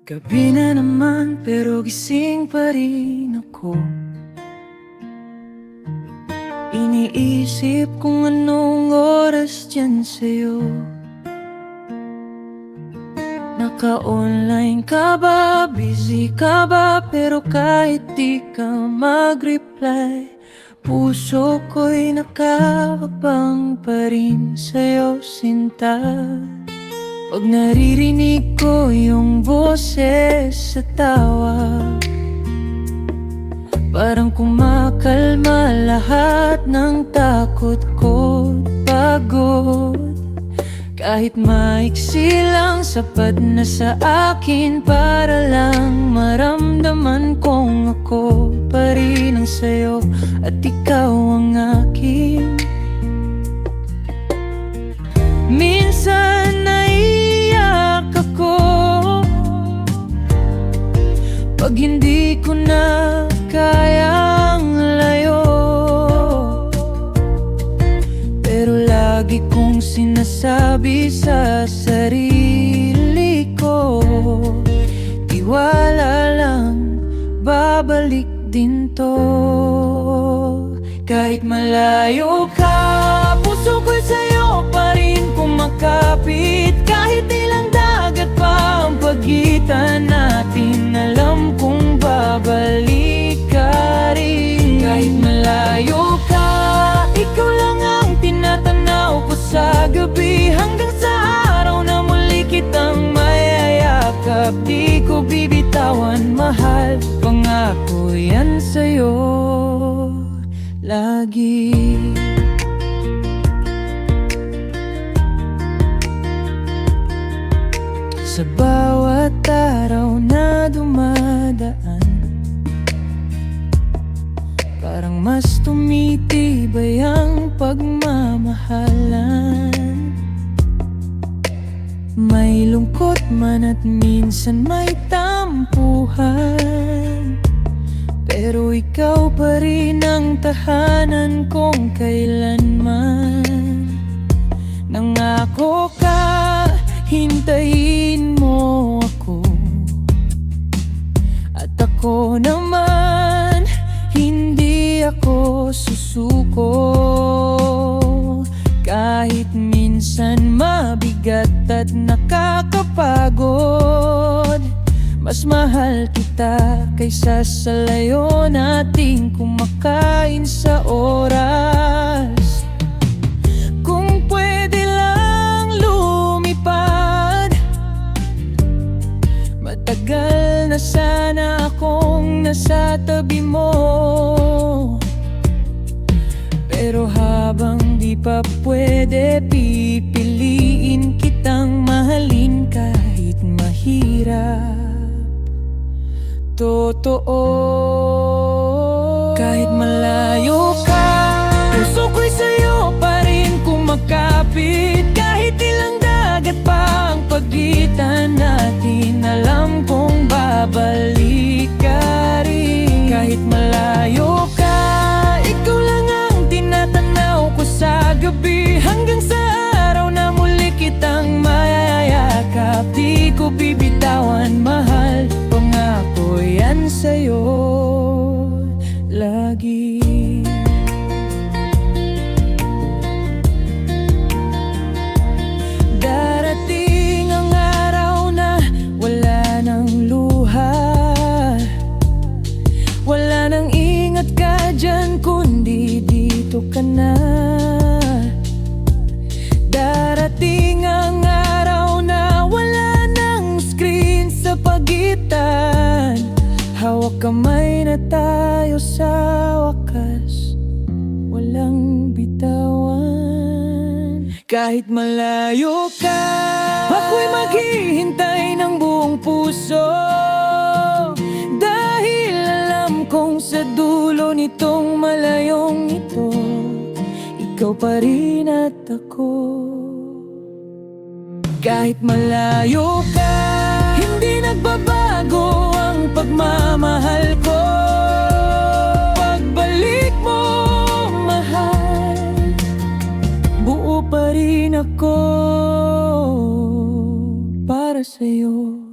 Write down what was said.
Gabi na naman pero gising pa rin ako. Iniisip kung anong oras dyan sa'yo. Naka-online ka ba? Busy ka ba? Pero kahit di ka mag-reply, puso ko'y nakakabang pa rin sa'yo, sinta. Pag naririnig ko yung boses sa tawag, parang kumakalma lahat ng takot ko't pagod. Kahit maiksi lang, sapat na sa akin para lang maramdaman kong ako pa rin ang sayo at ikaw ang akin. Minsan naiyak ako pag hindi ko na kayang layo, pero lagi kong sinasabi sa sarili ko, tiwala lang, babalik din to. Kahit malayo ka, puso ko'y sa'yo pa rin kumakapit. Kahit ilang dagat pa ang pagitan natin, alam kong babalik ka rin. Kahit malayo ka, ikaw lang ang tinatanaw ko sa gabi, hanggang sa araw na muli kitang mayayakap. Di ko bibitawan, mahal, pangako yan sa'yo lagi. Sa bawat araw na dumadaan, parang mas tumitibay ang pagmamahalan. May lungkot man at minsan may tampuhan, pero ikaw pa rin ang tahanan kong kailanman. Nangako ka, hintayin mo ako, at ako naman, hindi ako susuko. Kahit minsan mabigat at nakakapagod, mas mahal kita kaysa sa layo nating kumakain sa oras. Kung pwede lang lumipad, matagal na sana akong nasa tabi mo. Pero habang di pa pwede, pipiliin kitang mahalin kahit mahirap. Totoo, kahit malayo ka, puso ko'y sa'yo pa rin kumakapit. Kahit ilang dagat pa ang pagitan natin, alam kong babalik ka rin. Kahit malayo ka, ikaw lang ang tinatanaw ko sa gabi, hanggang sa araw na muli kitang mayayakap. Di ko bibitawan, mahal, pangako yan sa'yo lagi. Darating ang araw na wala nang luha, wala nang ingat ka dyan kundi dito ka na. Darating ang araw na wala nang screen sa pagitan, hawak kamay na tayo sa wakas, walang bitawan. Kahit malayo ka, ako'y maghihintay ng buong puso, dahil alam kong sa dulo nitong malayong ito, ikaw pa rin at ako. Kahit malayo ka, hindi nagbabago ang pagmamahal ko. Pagbalik mo, mahal, buo pa rin ako para sa'yo.